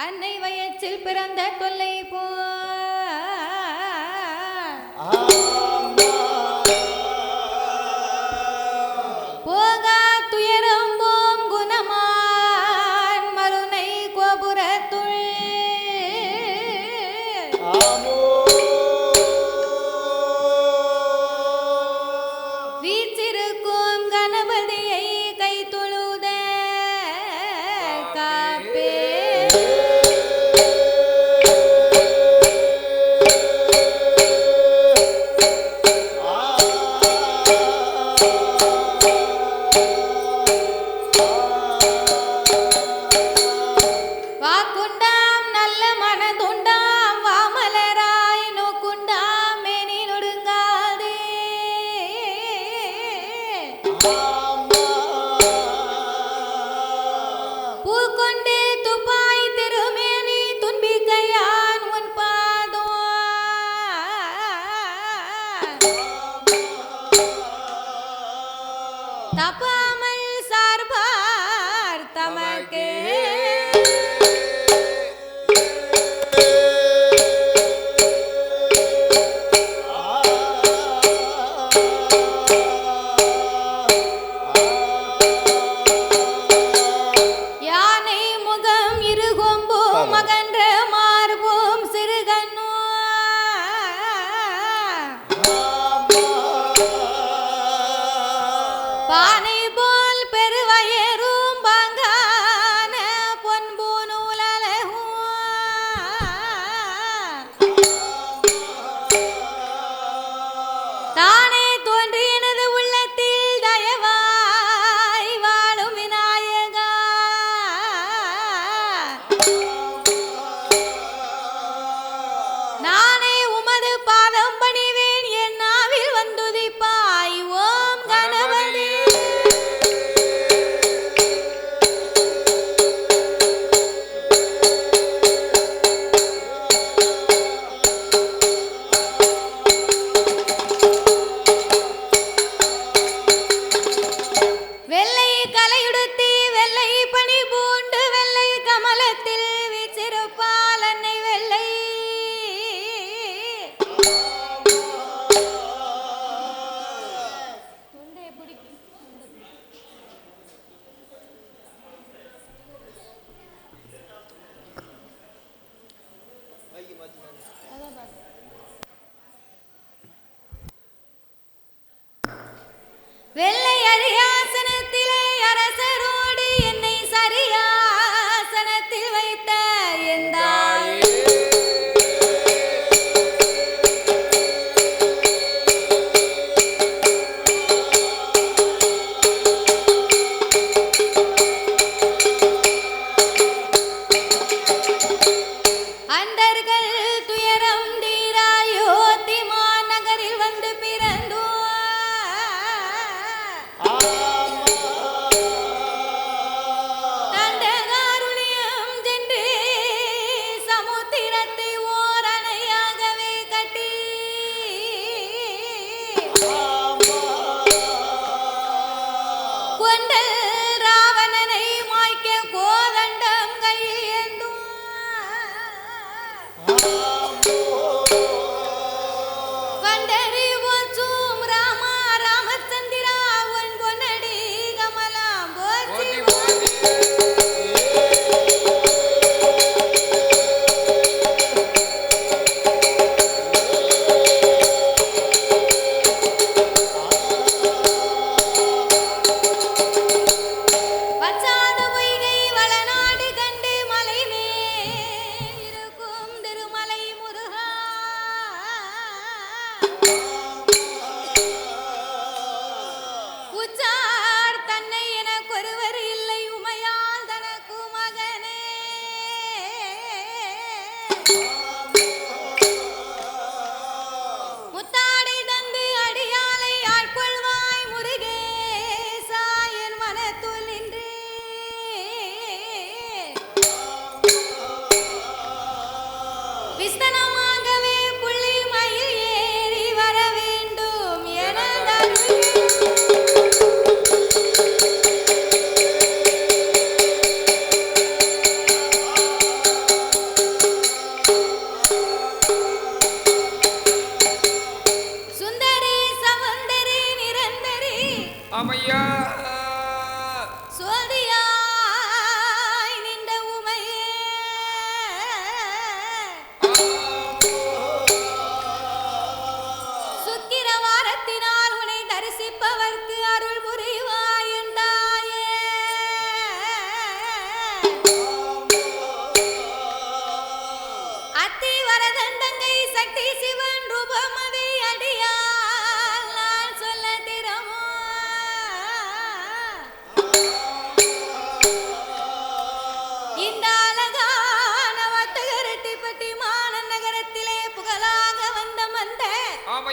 அன்னை வயற்றில் பிறந்த தொல்லை போ போகா துயரம் போம் குணமான் மருனை கோபுரத்துள் வீச்சிருக்கும் கணபதியை கை தொழுத காப்பே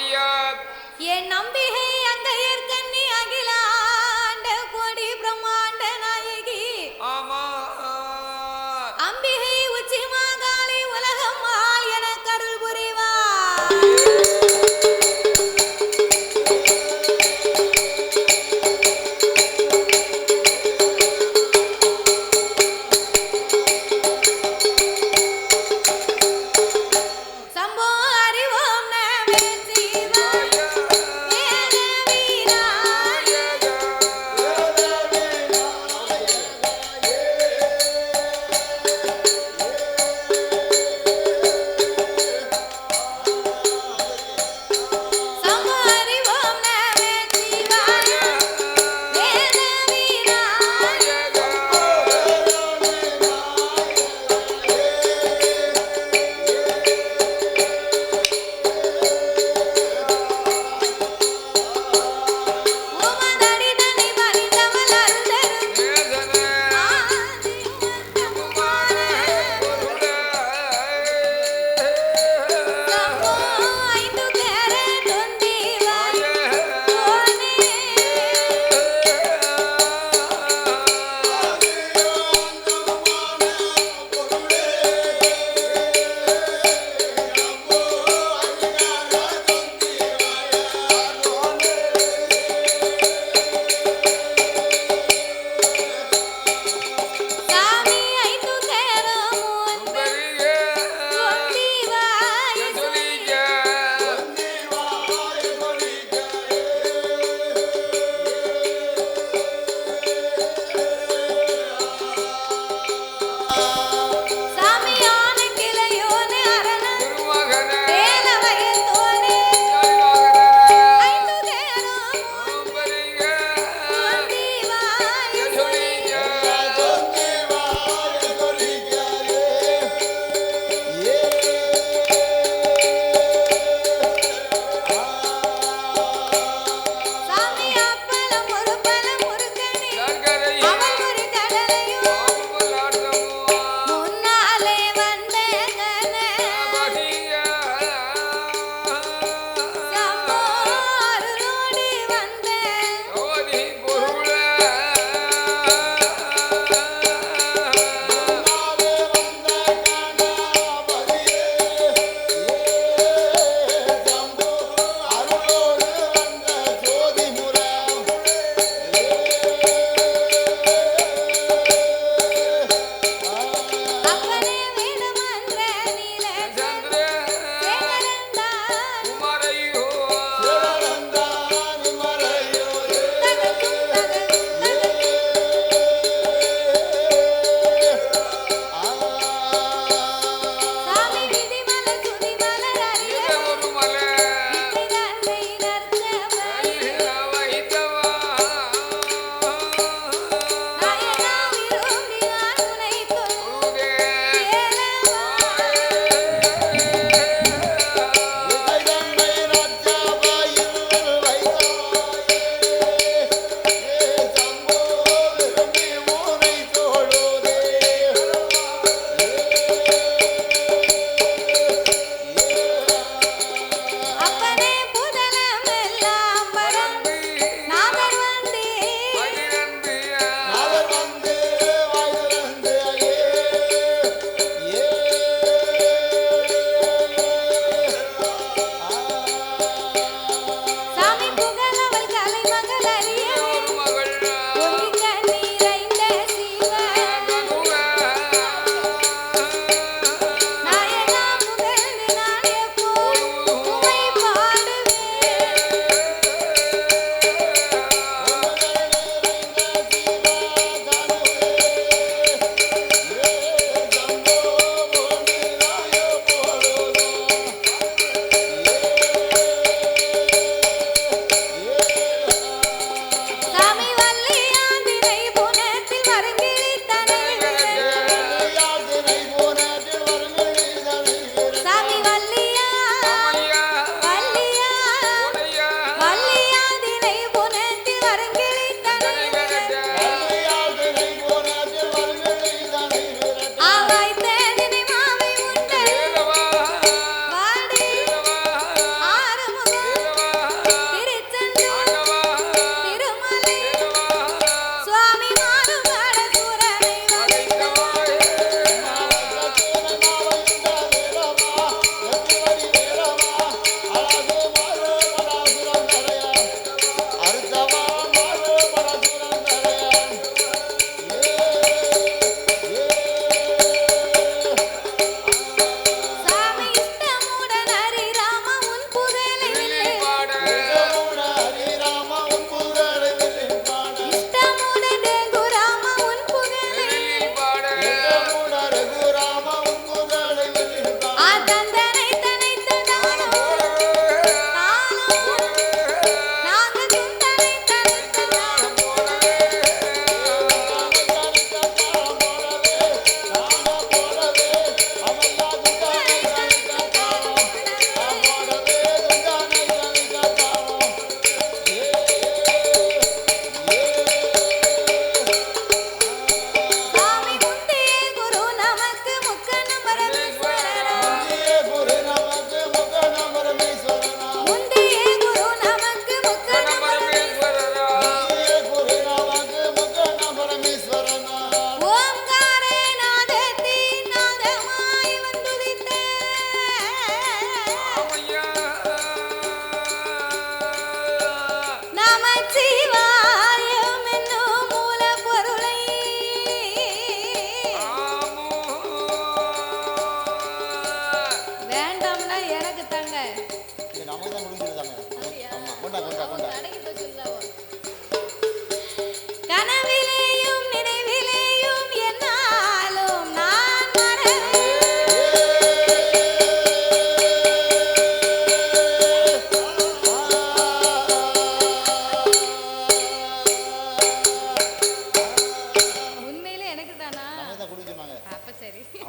ஆமையா என் நம்பிகை அங்கையர் கண்ணி அகிலாண்ட கோடி பிரம்மாண்ட நாயகி ஆமா அம்பிகை உச்சி மாகாளி உலகம்மாள் என கருள் புரிவா சம்போ அறிவோம் நவே சிவா ஏகவீரா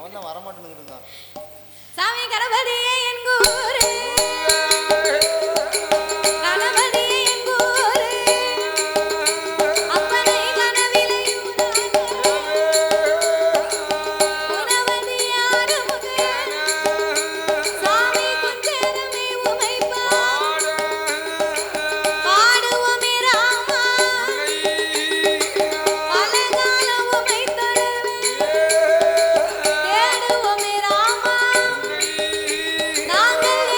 அவன் தான் வரமாட்டேன்னு இருந்தான். சாமி கணபதியே என் கூறு கணபதியே என் கூறு அப்பனை கனவிலே உணவதியாறு முகே சாமி குஞ்சேரமே உமைப்பா பாடுவோமே ராமா பலகாலம் உமை தொடர்வே தேடுவோமே ராமா நாங்கள்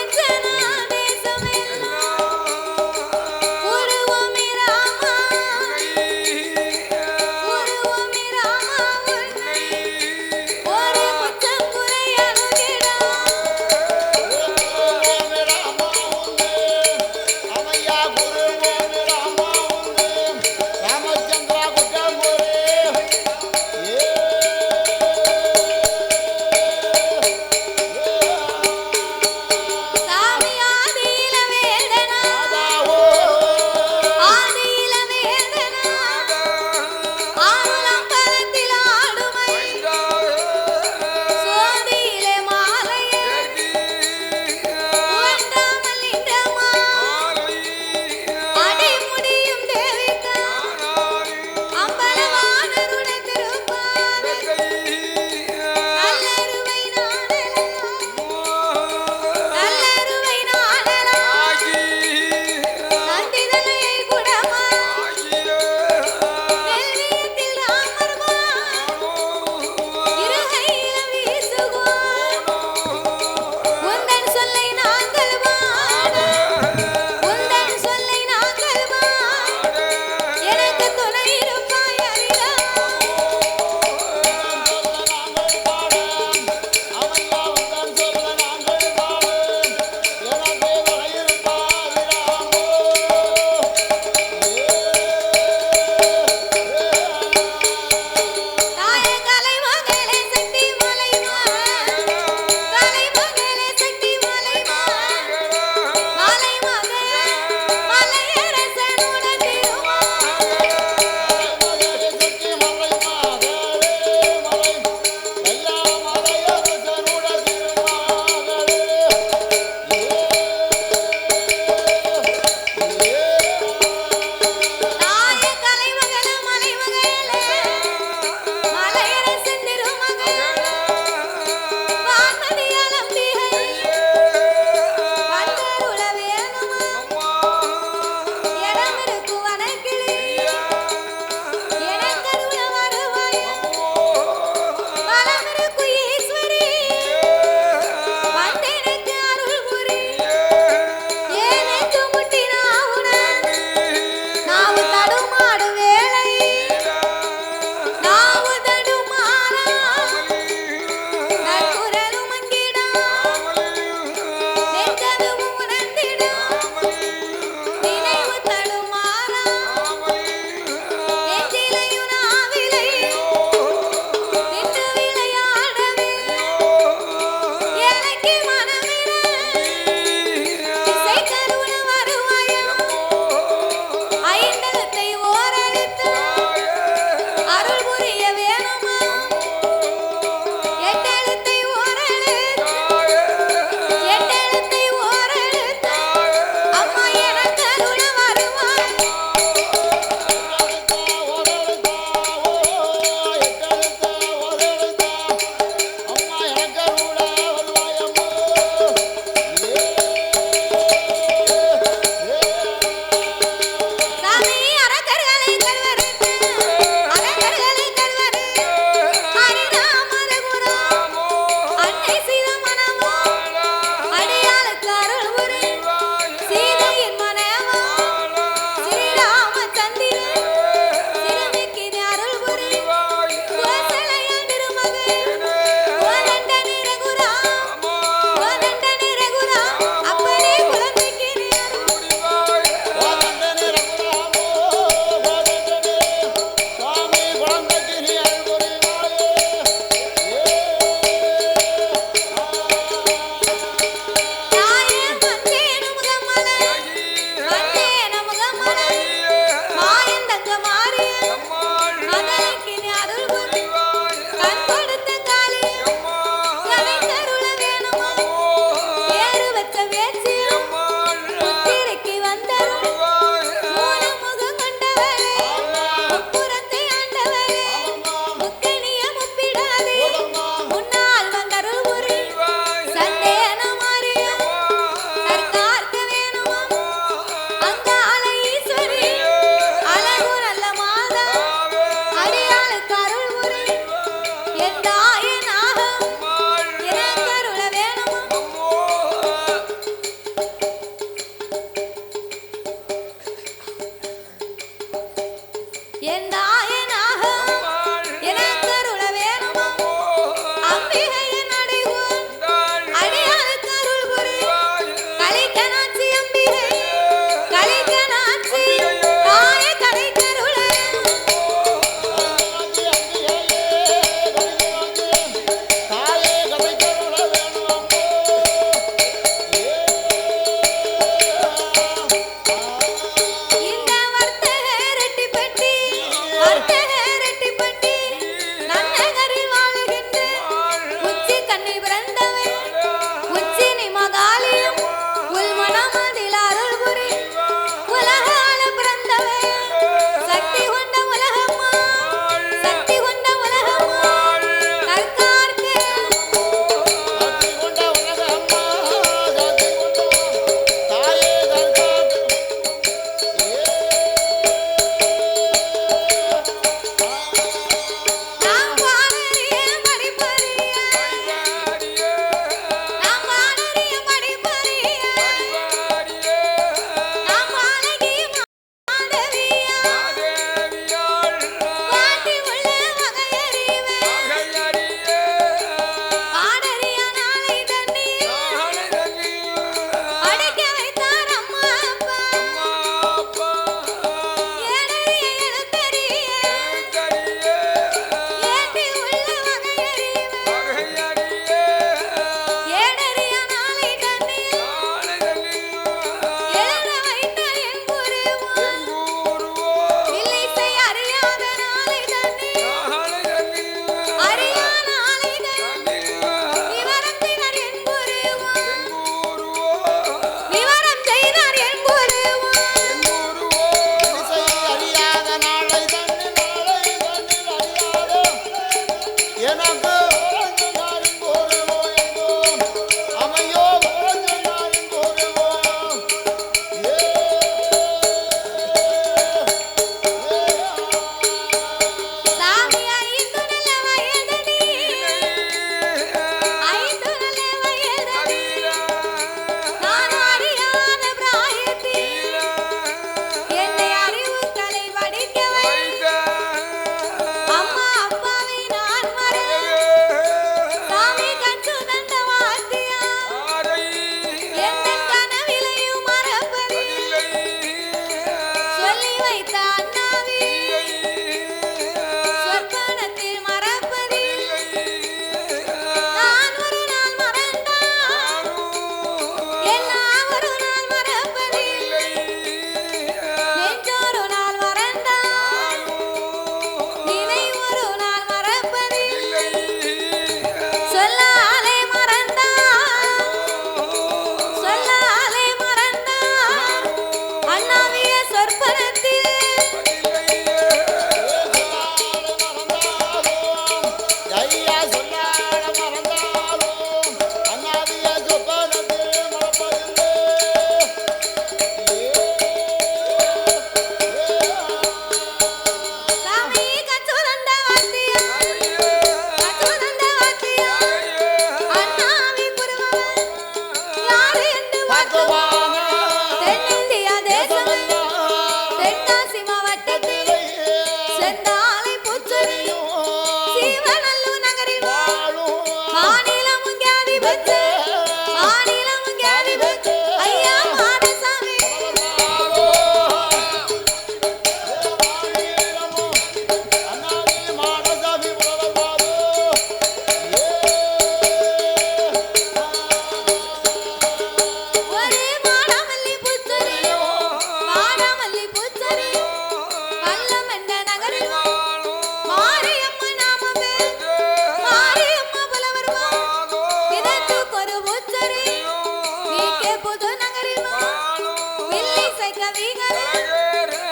வீகரே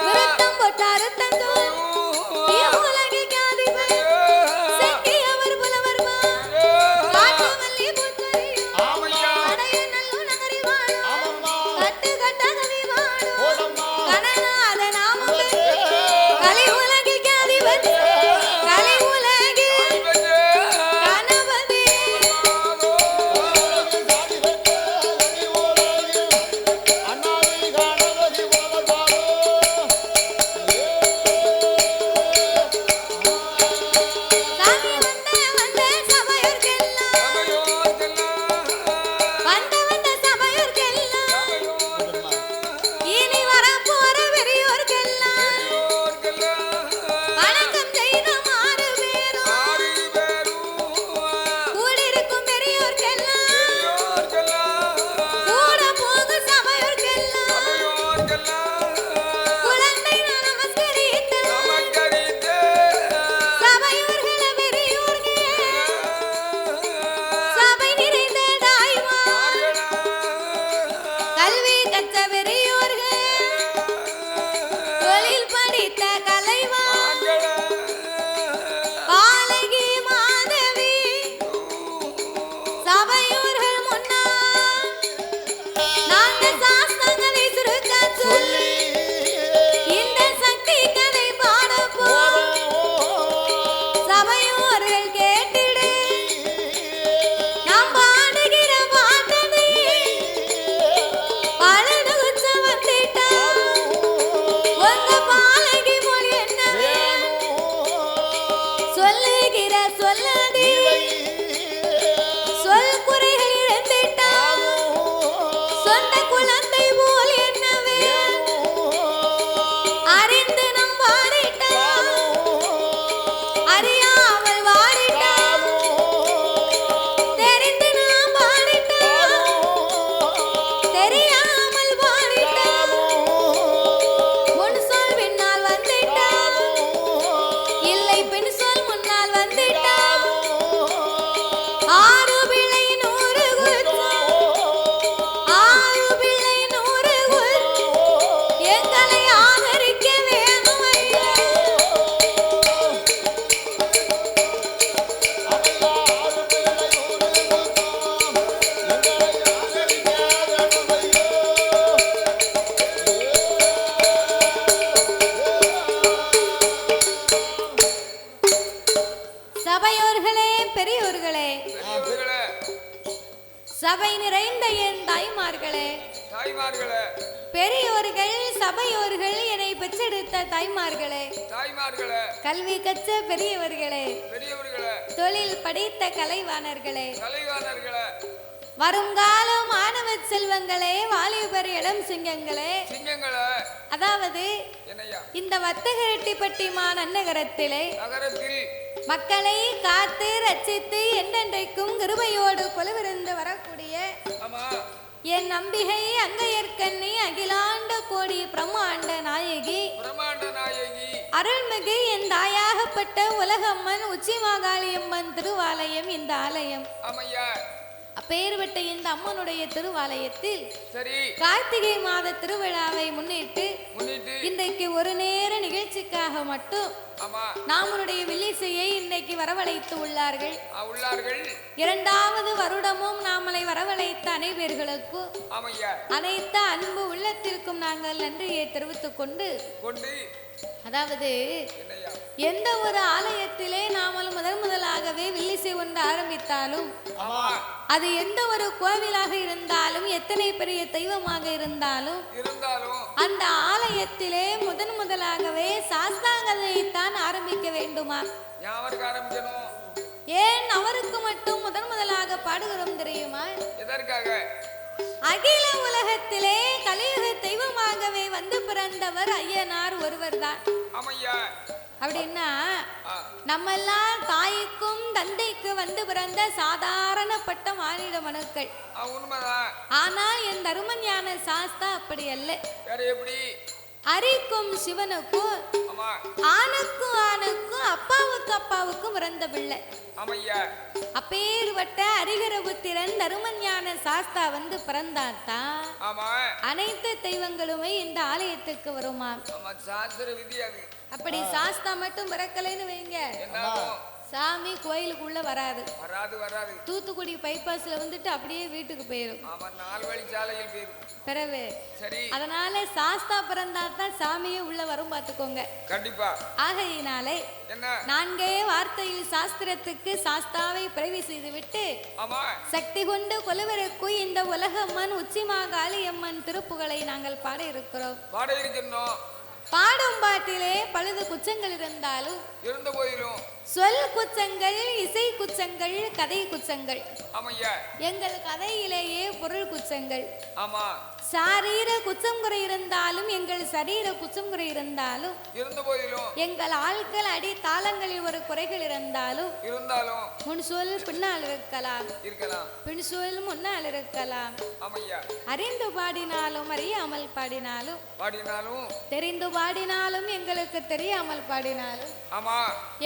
விருத்தம் போட்டாரு தங்கம் உலகில் காதிபர் செங்கி அவர் புலவர்மா காட்டு மல்லி பூத்தரியும் அடைய நல்லு நகரி வாழும் கட்டு கட்டகவி வாழும் கனநாத நாமம் கலி உலகில் காதிபர் கலி உலகில் கணபதி சாமி வந்த சபையோர்க்கெல்லாம் வந்த சபையோர்க்கெல்லாம் இனி வரப்போற பெரியோர்க்கெல்லாம் வணக்கம் செய்த மாறு பேரும் கூடியிருக்கும் பெரியோர்க்கெல்லாம் கூட போகும் சபையோர்க்கெல்லாம் குழந்தை நமஸ்கரித்து சபையோர்கள பெரியோர்களே சபை நிறைந்த தாய்மார் கல்வி கற்ற பெரியோர்கள் தொழில் படித்த கலைவான் பாலகி மாதவி சபையோர்கள் முன்னால் நாங்க சாஸ்திரங்களை சுருக்க சொல்லி இந்த சக்தி கதை பாட போறோம் சபையோர்கள் கேட்டிடு நாம் பாடுகிற பாட்டனை பலது உச்ச வந்துட்டா உங்க பாலகி மொழி என்ன சொல்லுகிற சொல்லடி சொல் குறைகள் இழந்துட்டா சொந்த குழந்தை போல் என்னவே அறிந்து நம் வாடிட்டா அறியாமல் வாடிட்டா தெரிந்து நாம் வாடிட்டா தெரியாமல் வாடிட்டா முன் சொல் பின்னால் வந்துட்டா இல்லை பின் சொல் முன்னால் வந்துட்டா ஆறு பிள்ளை நூறு ஆறு பிள்ளை நூறு எங்களை ஆதரிக்க வேணும் ஐயா. சபையோர்களே பெரியோர்களே சபை நிறைந்த என் தாய்மார்களே பெரியோர்கள் சபையோர்கள் என்னை பெற்றெடுத்த தாய்மார்களே கல்வி கற்ற பெரியவர்களே தொழில் படித்த கலைவாணர்களே வருங்கால மாணவ செல்வங்களே வாலிபர் இளம் சிங்கங்களே அதாவது இந்த வத்தகரெட்டிப்பட்டி மாநகரத்திலே மக்களை காத்து ரட்சித்து என்றென்றைக்கும் கிருபையோடு கொலுவிருந்து வரக்கூடிய என் நம்பிகை அங்கையர்கண்ணி அகிலாண்ட கோடி பிரம்மாண்ட நாயகி அருள்மிகு என் தாயாகப்பட்ட உலகம்மன் உச்சி மாகாளியம்மன் திருவாலயம் இந்த ஆலயம் அப்பேர்பட்ட இந்த அம்மனுடைய திருவாலயத்தில் கார்த்திகை மாத திருவிழாவை முன்னிட்டு இன்றைக்கு ஒரு நேர நிகழ்ச்சிக்காக மட்டும் நாமளுடைய வில்லிசையை இன்னைக்கு வரவழைத்து உள்ளார்கள் இரண்டாவது வருடமும் நாமளை வரவழைத்த அனைவர்களுக்கும் அனைத்து அன்பு உள்ளத்திற்கும் நாங்கள் நன்றியை தெரிவித்துக் கொண்டு அதாவது எந்த ஒரு ஆலயத்திலே நாமல் முதலாகவே வில்லிசை ஒன்று ஆரம்பித்தாலும் அது எந்த ஒரு கோவிலாக இருந்தாலும் எத்தனை பெரிய தெய்வமாக இருந்தாலும் அந்த ஆலயத்திலே முதலாகவே சாஸ்தாங்கத்தைத்தான் ஆரம்பிக்க வேண்டுமா? ஏன் அவருக்கு மட்டும் முதலாக பாடுகிறோம் தெரியுமா? அகில உலகத்திலே கலியுக தெய்வமாகவே வந்து பிறந்தவர் ஐயனார் ஒருவர் தான். அப்படின்னா நம்ம எல்லாம் தாய்க்கும் தந்தைக்கு வந்து பிறந்த சாதாரணப்பட்ட மானிட மனுக்கள். ஆனால் என் தருமஞான சாஸ்தா அப்படி அல்ல. அரிக்கும் சிவனுக்கும் ஆமா ஆணுக்கும் ஆணுக்கும் அப்பாவுக்கும் பிறந்த பிள்ளை. ஆமையா அப்பேற்பட்ட அரிகரபுத்திரன் தருமஞான சாஸ்தா வந்து பிறந்தாத்தான் ஆமா அனைத்து தெய்வங்களுமே இந்த ஆலயத்துக்கு வருமா. ஆமா சாஸ்திர விதி அது. அப்படி சாஸ்தா மட்டும் பிறக்கலைன்னு வைங்க, என்னாகும்? சாமி கோயிலுக்குள்ள வராது. வராது வராது. தூத்துக்குடி பைபாஸ்ல வந்துட்டு அப்படியே வீட்டுக்கு போயிடும். ஆமா 4 வழி சாலையில் போயிரும். பிறகு சரி அதனால சாஸ்தா பிறந்தாதான் சாமியே உள்ள வரும் பார்த்துக்கோங்க. கண்டிப்பா. ஆகையினாலே என்ன 4 வார்த்தையில் சாஸ்திரத்துக்கு சாஸ்தாவை பிறவி செய்து விட்டு ஆமா சக்தி கொண்டு கொலுவருக்கு இந்த உலகம்மன் உச்சிமாகாளி அம்மன் திருப்புகளை நாங்கள் பாட இருக்கிறோம். பாட இருக்கின்றோம். பாடும் பாட்டிலே பழுது குச்சங்கள் இருந்தாலும் இருந்த போயிலும் சொல் குச்சங்கள், இசை குச்சங்கள், கதை குச்சங்கள். ஆமையா எங்கள் கதையிலேயே பொருள் குச்சங்கள். ஆமா சாரீர குச்சம் குறை இருந்தாலும் எங்கள் சரீர குச்சம் குறை இருந்தாலும் இருந்த போயிலும் எங்கள் ஆட்கள் அடி தாளங்களில் ஒரு குறைகள் இருந்தாலும் முன் சொல் பின்னால் இருக்கலாம், பின் சொல் முன்னால் இருக்கலாம். ஆமையா அறிந்து பாடினாலும் அறியாமல் பாடினாலும் தெரிந்து பாடினாலும் எங்களுக்கு தெரியாமல் பாடினாலும் ஆமா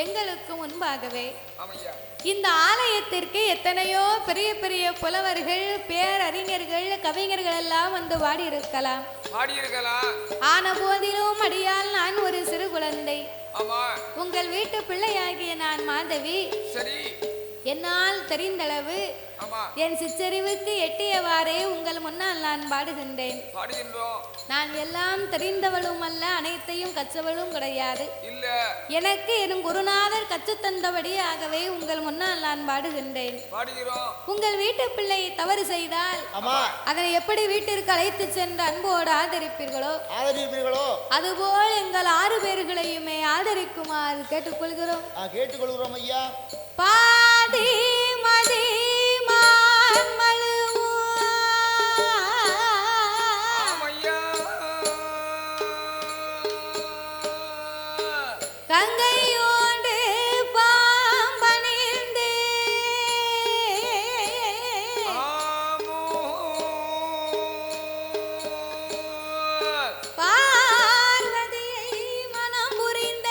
எங்களுக்கு முன்பாகவே ஆமையா இந்த ஆலயத்திற்கு எத்தனையோ பெரிய பெரிய புலவர்கள், பேரறிஞர்கள், கவிஞர்கள் எல்லாம் வந்து பாடி இருக்கலாம். ஆன போதிலும் அடியால் நான் ஒரு சிறு குழந்தை. உங்கள் வீட்டு பிள்ளையாகிய நான் மாதவி. சரி என்னால் தெரிந்தளவு என் சிற்றறிவுக்கு எட்டியவாறே உங்கள் முன்னால் நான் பாடுகின்றேன். நான் எல்லாம் தெரிந்தவளும் அல்ல, அனைத்தையும் கற்றவளும் கிடையாது. எனக்கு என் குருநாதர் கற்றுத்தந்தபடியாகவே உங்கள் முன்னால் நான் பாடுகின்றேன். உங்கள் வீட்டு பிள்ளை தவறு செய்தால் அதனை எப்படி வீட்டிற்கு அழைத்து சென்று அன்போடு ஆதரிப்பீர்களோ அதுபோல் எங்கள் 6 பேர்களையுமே ஆதரிக்குமாறு கேட்டுக்கொள்கிறோம். ஐயா. பாதி மதி கங்கையோடு பாம்பணிந்து பார்வதியை மனம் புரிந்த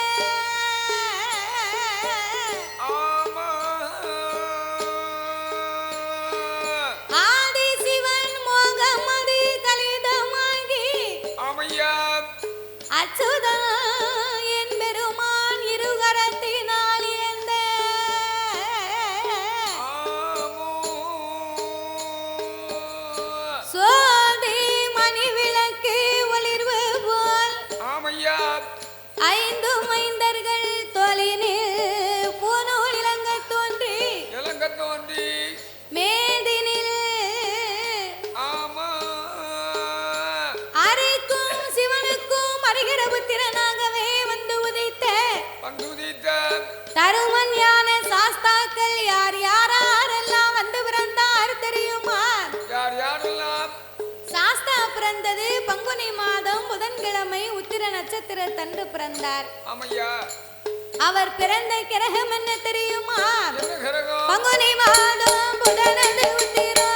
ஆதிசிவன் மோகமதி கலிதமாகி அச்சுதா தருமஞான சாஸ்தாக்கள் யார் யாரெல்லாம் வந்து பிறந்தார் தெரியுமா? சாஸ்தா பிறந்தது பங்குனி மாதம் புதன்கிழமை உத்திர நட்சத்திர தன்று பிறந்தார். அவர் பிறந்த கிரகம் என்ன தெரியுமா? பங்குனி மாதம் புதனது உத்திரம்.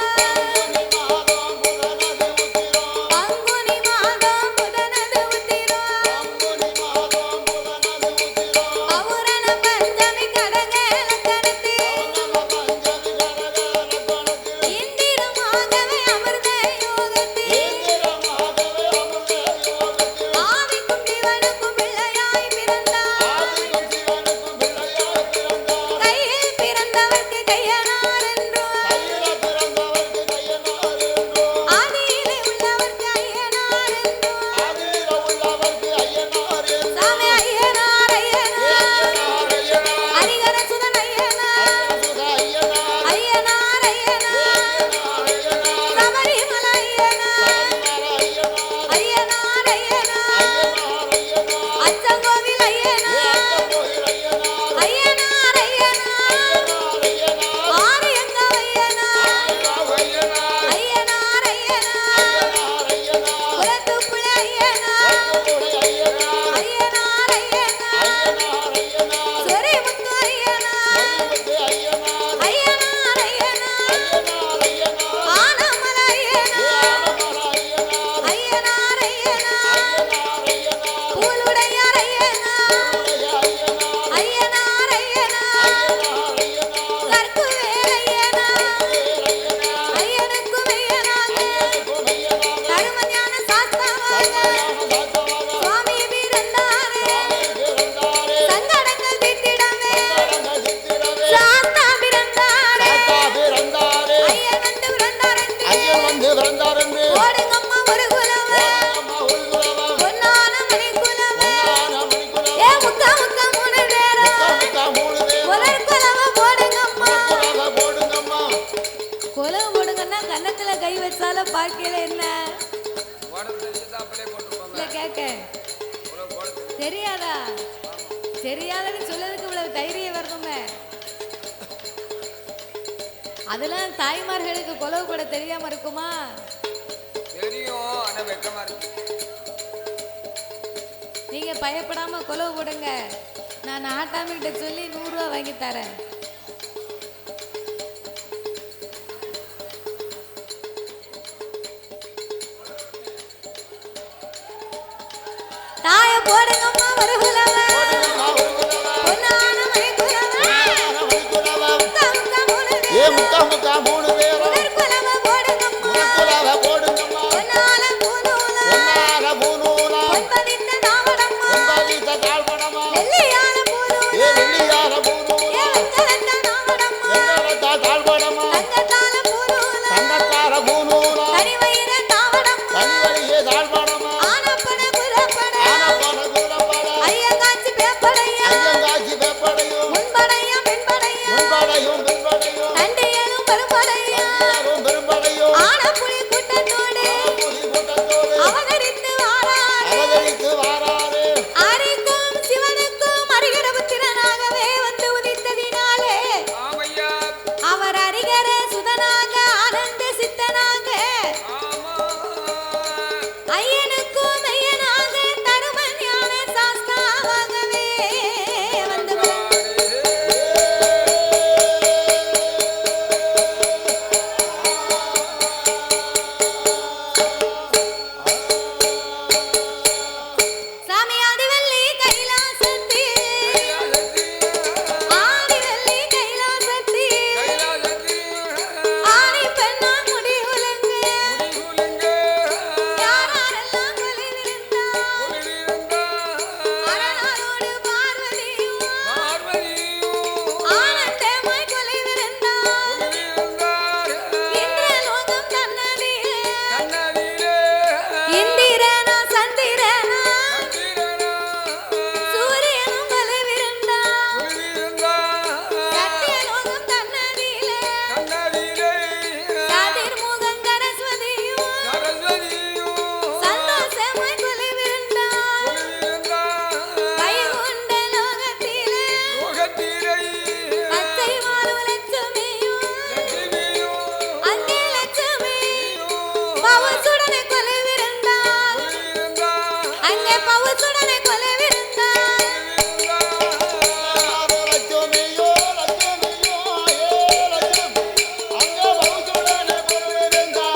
கையில் பிறந்தவர்க்கு கையனார் என்று கொலை போடுங்கன்னா கன்னத்துல கை வச்சாலும் பார்க்கல என்ன கேட்க தெரியாதா? தெரியாதுன்னு சொல்லதுக்கு இவ்வளவு தைரியம் வரணுமே. அதெல்லாம் தாய்மார்களுக்கு கொலவு கூட தெரியாம இருக்குமா? தெரியும், ஆனா வெக்கமா இருக்கு. நீங்க பயப்படாம கொலவு போடுங்க. நான் ஆட்டாம கிட்ட சொல்லி 100 ரூபா வாங்கி தரேன். தாய போடுங்கம்மா ஒரு குலவ பொன்னான மை குலவ ஏ முக்கா முக்கா மூணு பேர் குலவ போடுங்கம்மா பொன்னால பூனூல பொன்பதித்த தாவடம்மா வெள்ளியால பூனூல ஏ வெள்ளியார பூனூல ஏ வெங்கலத்த தாவடம்மா வெங்கலத்த தாழ்வடமா தங்கத்தால பூனூல தங்கத்தார பூனூல கனிவயிர தாவடம்மா கனிவழியே தாழ்வடமா ஆனப்பட குலப்பட ஆனப்பட கூறப்பட ஐயங்காச்சி பேப்படையா ஐயங்காட்சி வெப்படையும் முன்படையா பின்படையா முன்படையும் பின்படையும் தண்டியலும் பெரும்படையா தந்தியாரும் பெரும்படையும் ஆனப்புலி கூட்டத்தோடு ஆனப்புலி கூட்டத்தோடு அவதரித்து வாராரே அவதரித்து வாராரே ஆரிக்கும் சிவனுக்கும் அரிகர புத்திரனாகவே வந்து உதித்ததினாலே ஆமையா, அவர் அரிகர சுதனாக ஆனந்த சித்தனாக ஆமா. ஐயனுக்கும் மெய்யனாக தரும ஞான சாஸ்தாவாகவே வந்து சாமி ஆதிவள்ளி கைலாசத்தி ஆதிவள்ளி கைலாசத்தி ஆணி பெண்ணா முடி உலங்கு யாரெல்லாம் கொலைவிருந்தா அரணாரோடு பார்வதியும் ஆனந்தமாய் கொலைவிருந்தா இந்திரலோகம் தன்னதிலே இந்திரனா சந்திரனா சூரியனும் கொலைவிருந்தா சத்தியலோகம் தன்னதிலே கதிர்முகம் சரஸ்வதியும் சந்தோஷமாய் கொலைவிருந்தா வைகுண்ட லோகத்திலே பச்சை மாறு லட்சுமியும் அங்கே லட்சுமி பவுசுடனே கொலைவிருந்தா அங்கே பவுசுடனே கொலைவிருந்தா லட்சுமியோ லட்சுமியோ ஏ லட்சுமி அங்க பௌசுடனே கொலுவிருந்தா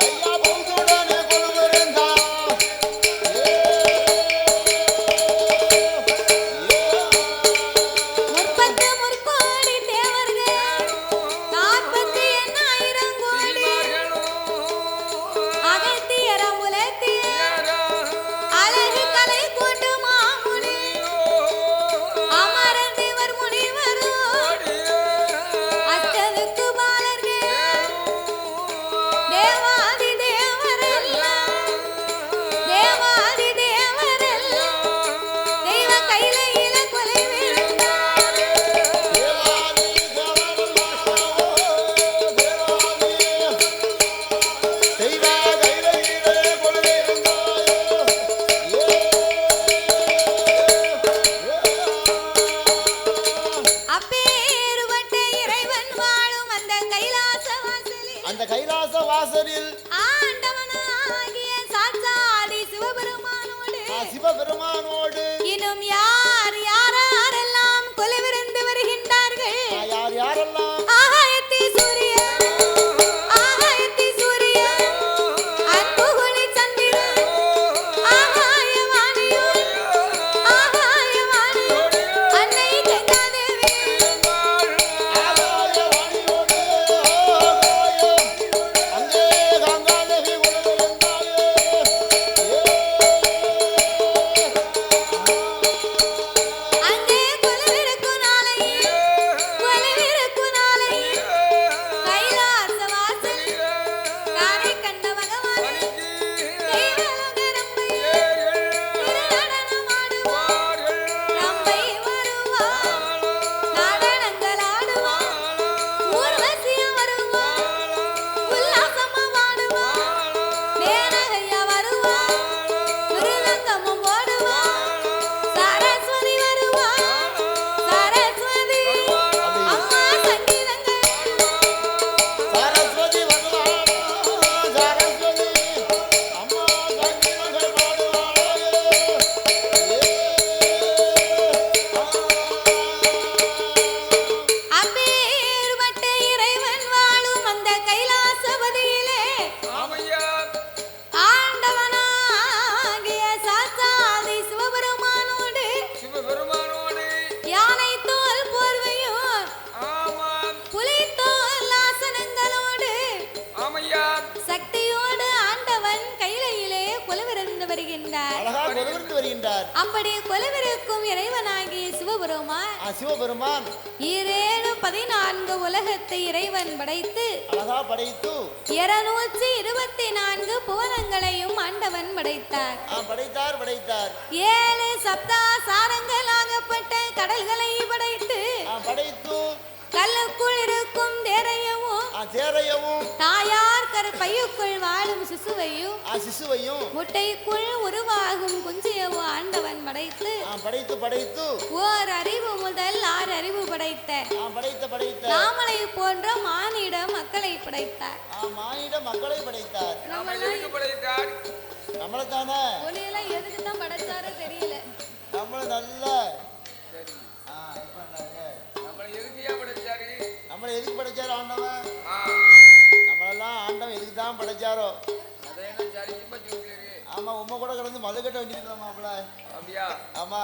ஐயா பௌசுடனே கொலுவிருந்தா முற்பத்து முற்கோடி தேவர்கள் 48,000 கோடி அகத்தியரம் உலகத்திய அழகு கலை கூட்டு மாமுனி அமரர் தேவர் முனிவரும் அஷ்டதுக்கு பாலர்கள் தேவாதி தேவரெல்லாம் தேவாதி தேவரெல்லாம் தெய்வ கையில கொலை விழுந்தார் தேவாதி தேவரெல்லாம் தேவாதி தெய்வ கையிலே அப்பேறுபட்ட இறைவன் வாழும் அந்த கைலாச வாசலில் அந்த கைலாச வாசலில் ஆண்டவனாகிய சாட்சாதி சிவபெருமானோடு சிவபெருமானோடு இன்னும் யாரெல்லாம் கொலைவிருந்து வருகின்றார்கள் யார் யாரெல்லாம் ஆகாயத்தி சூரியன் ஆகாயத்தி சூரியன் அன்புகுளி சந்திரன் ஆகாயவாணியும் ஆகாயவாணியும் அன்னை கங்காதேவி ஆகாயவாணியோடு அங்கே கங்காதேவி கொலுவிருந்தாயே கொலுவிருந்து வருகின்றார். அப்படி கொலுவிருக்கும் இறைவனாகிய சிவபெருமான் சிவபெருமான் 14 உலகத்தை இறைவன் படைத்து அழகா படைத்து 224 புவனங்களையும் ஆண்டவன் படைத்தார். படைத்தார் 7 சப்தா சாரங்களாகப்பட்ட கடல்களை படைத்து கல்லுக்குள் இருக்கும் தேரையவும் தாயார் கருப்பையுக்குள் வாழும் சிசுவையும் முட்டைக்குள் உருவாகும் குஞ்சியவும் ஆண்டவன் படைத்து ஓர் அறிவு முதல் 6 அறிவு படைத்த நாமளை போன்ற மானிட மக்களை படைத்தார். நம்மளதானே ஒளியெல்லாம் எதுக்கு தான் படைச்சாரோ தெரியல. நம்மள நல்ல நம்மள எதுக்கு படைச்சாரு ஆண்டவன்? நம்மளெல்லாம் ஆண்டவன் எதுக்கு தான் படைச்சாரோ? ஆமா, உண்மை கூட கிடந்து மது கட்ட வேண்டியிருக்கலாம் மாப்பிள்ள. அப்படியா? ஆமா,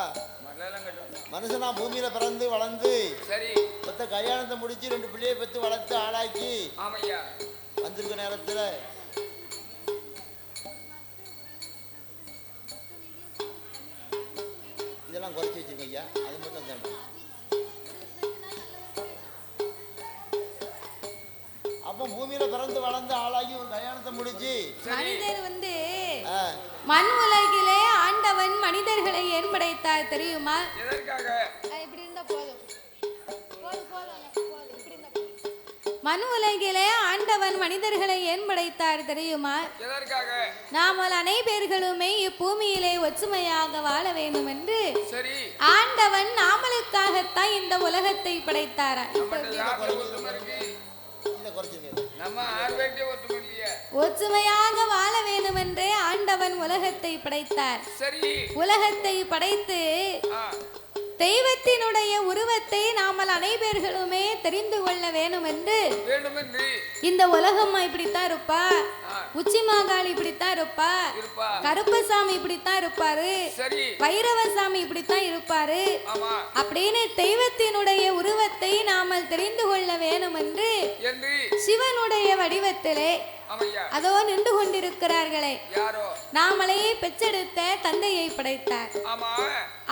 மனுஷனா பூமியில பிறந்து வளர்ந்து மொத்த கல்யாணத்தை முடிச்சு 2 பிள்ளையை பெற்று வளர்த்து ஆளாக்கி வந்திருக்க நேரத்துல இதெல்லாம் குறைச்சி வச்சிருக்கோம் ஐயா. அது மட்டும் தான். அப்ப பூமியில பிறந்து வளர்ந்து ஆளாகி ஒரு கல்யாணத்தை முடிச்சு மனிதர் மண் உலகிலே ஆண்டவன் மனிதர்களை ஏன் படைத்தார் தெரியுமா? இப்படி இருந்தா போதும். மண் உலகிலே ஆண்டவன் மனிதர்களை ஏன் படைத்தார் தெரியுமா? நாமல் அனைவர்களுமே இப்பூமியிலே ஒற்றுமையாக வாழ வேண்டும் என்று ஆண்டவன் நாமளுக்காகத்தான் இந்த உலகத்தை படைத்தாரா. ஒற்றுமையாக வாழ வேண்டும் என்றே ஆண்டவன் உலகத்தை படைத்தார். உலகத்தை படைத்து தெய்வத்தினுடைய உருவத்தை நாமல் அனைவர்களுமே தெரிந்து கொள்ள வேண்டும் என்று இந்த உலகம் இப்படித்தான் இருப்பா, உச்சி மாகாளி இப்படித்தான் இருப்பா, கருப்பசாமி இப்படித்தான் இருப்பாரு, வைரவசாமி இப்படித்தான் இருப்பாரு அப்படின்னு தெய்வத்தினுடைய உருவத்தை நாமல் தெரிந்து கொள்ள வேண்டும் என்று சிவனுடைய வடிவத்திலே அதோ நின்று கொண்டிருக்கிறார்களே நாமளே பெற்றெடுத்த தந்தையை படைத்தார்.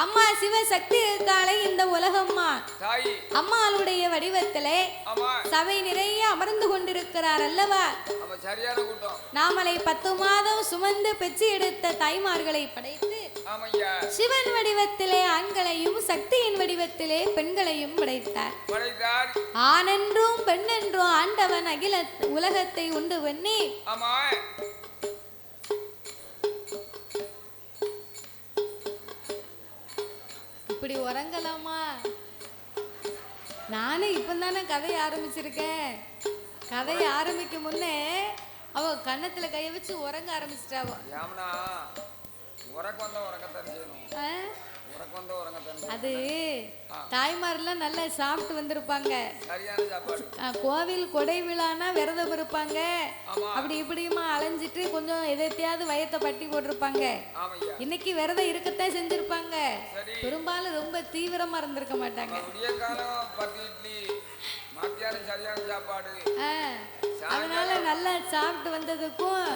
அம்மா சிவசக்தி இருக்காளே இந்த உலகம்மா அம்மாளுடைய வடிவத்திலே சபை நிறைய அமர்ந்து கொண்டிருக்கிறார் அல்லவா. நாமளை 10 மாதம் சுமந்து பெற்று எடுத்த தாய்மார்களை படைத்து சிவன் வடிவத்திலே ஆண்களையும் சக்தியின் வடிவத்திலே பெண்களையும் படைத்தார். ஆணென்றும் பெண்ணென்றும் ஆண்டவன் அகில உலகத்தை உண்டு பண்ணி இப்படி உறங்கலாமா? நானும் இப்பதானே கதையை ஆரம்பிச்சிருக்கேன். கதையை ஆரம்பிக்கும் முன்னே அவ கன்னத்துல கைய வச்சு உறங்க ஆரம்பிச்சிட்டாவோ. அது தாய்மாரெல்லாம் நல்லா சாப்பிட்டு வந்திருப்பாங்க. கோவில் கொடை விழானா விரதம் இருப்பாங்க. அப்படி இப்படியுமா அலைஞ்சிட்டு கொஞ்சம் எதையாவது வயத்தை பட்டி போட்டிருப்பாங்க. இன்னைக்கு விரதம் இருக்கத்தான் செஞ்சிருப்பாங்க. பெரும்பாலும் ரொம்ப தீவிரமா இருந்திருக்க மாட்டாங்க. அதனால நல்லா சாப்பிட்டு வந்ததுக்கும்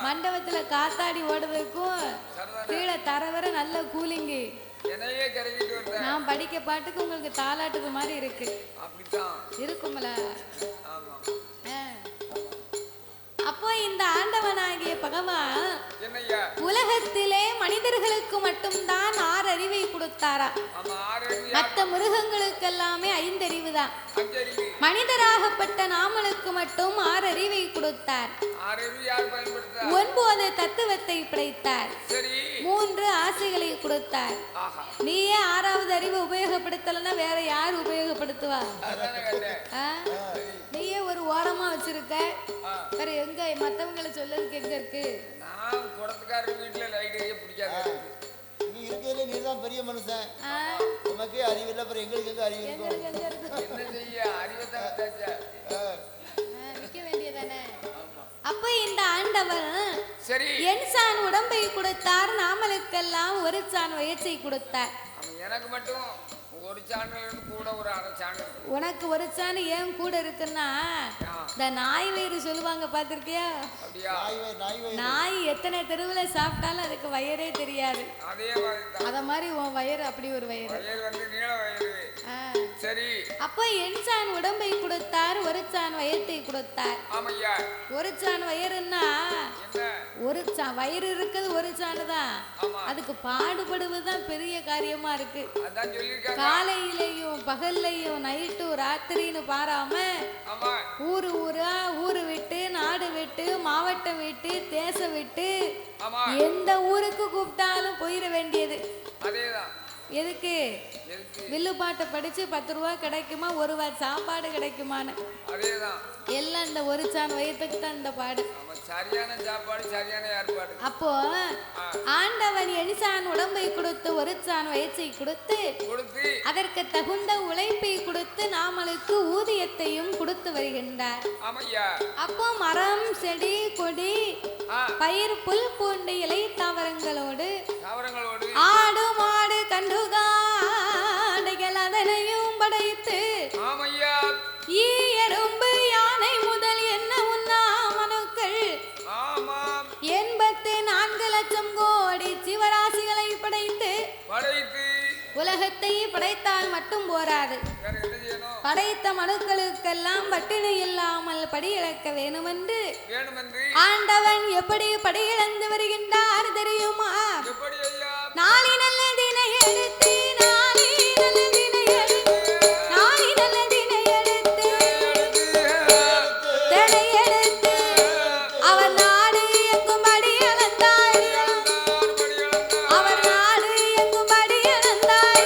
மண்டபத்துல காத்தாடி ஓடுறதுக்கும் கீழே தரவர நல்ல கூலிங்கு. நான் படிக்க பாட்டுக்கு உங்களுக்கு தாலாட்டுது மாதிரி இருக்கு. இருக்கும்ல. அப்போ இந்த ஆண்டவனாகிய பகவான் உலகத்திலே மனிதர்களுக்கு மட்டும்தான் 6 அறிவை கொடுத்தாரா. மற்ற மிருகங்களுக்கு எல்லாமே 5 அறிவு தான். மனிதராகப்பட்ட நாமளுக்கு மட்டும் 6 அறிவை கொடுத்தார். 9 தத்துவத்தை படைத்தார். 3 ஆசைகளை கொடுத்தார். நீயே 6வது அறிவு உபயோகப்படுத்தலன்னா வேற யார் உபயோகப்படுத்துவா? நீயே ஒரு ஓரமா வச்சிருக்க. வேற எங்க மத்தவங்களை சொல்லதுக்கு எங்க இருக்கு? நீ இருக்கல, நீ தான் பெரிய மனுஷன். உனக்கு அறிவு இல்ல, அப்புறம் எங்களுக்கு எங்க அறிவு இருக்கும்? நிக்க வேண்டியதானே. அப்ப இந்த ஆண்டவன் என் சான் உடம்பை கொடுத்தார். நாமளுக்கெல்லாம் ஒரு சான் வயற்சை கொடுத்தார். எனக்கு மட்டும் ஒரு சான் கூட ஒரு அரை சான். உனக்கு ஒரு சான் ஏன் கூட இருக்குன்னா இந்த நாய் வயிறு சொல்லுவாங்க பாத்திருக்கியா? அப்படியா? நாய் எத்தனை தெருவுல சாப்பிட்டாலும் அதுக்கு வயிறே தெரியாது. அதே மாதிரி அத மாதிரி உன் வயிறு அப்படி ஒரு வயிறு. வயிறு வந்து நீள வயிறு. சரி. அப்ப எண்சான் உடம்பை கொடுத்தார், ஒரு சான் வயிற்றை கொடுத்தார். ஆமையா. ஒரு சான் வயிறுன்னா ஒரு வயிறு இருக்குது ஒரு சாணு தான். அதுக்கு பாடுபடுவதுதான் பெரிய காரியமா இருக்கு. காலையிலையும் பகல்லையும் நைட்டு ராத்திரின்னு பாராம ஊரு விட்டு நாடு விட்டு மாவட்டம் விட்டு தேசம் விட்டு எந்த ஊருக்கு கூப்பிட்டாலும் போயிட வேண்டியது. எதுக்கு? வில்லு பாட்டை படிச்சு 10 ரூபா கிடைக்குமா, 1 ரூபா சாப்பாடு கிடைக்குமான்னு எல்லாம் இந்த ஒரு சான் வயிற்றுக்கு தான் இந்த பாடு. சரியான சாப்பாடு, சரியான ஏற்பாடு. அப்போ ஆண்டவன் எண்சான் உடம்பை கொடுத்து ஒரு சான் வயிற்றை கொடுத்து அதற்கு தகுந்த உழைப்பை கொடுத்து நாமளுக்கு ஊதியத்தையும் கொடுத்து வருகின்றார். அப்போ மரம் செடி கொடி பயிர் புல் பூண்டு இலை தாவரங்களோடு ஆடு மாடு கண்டுகாடைகள் அதனையும் படைத்து எறும்பு யானை முதல் என்ன உண்ணா மனுக்கள் 84 லட்சம் கோடி சிவராசிகளை படைத்து உலகத்தை படைத்தால் மட்டும் போராது. படைத்த மனுக்களுக்கெல்லாம் பட்டினி இல்லாமல் படியிழக்க வேணுமென்று ஆண்டவன் எப்படி படியிழந்து வருகின்றார் தெரியுமா? நாளை நல்ல தினை எடுத்து நாளை நல்ல தினை எடுத்து நாளை நல்ல தினை எடுத்து தினை எடுத்து அவர் நாடு எங்கும் படி அளந்தார். அவர் நாடு எங்கும் படி அளந்தார்.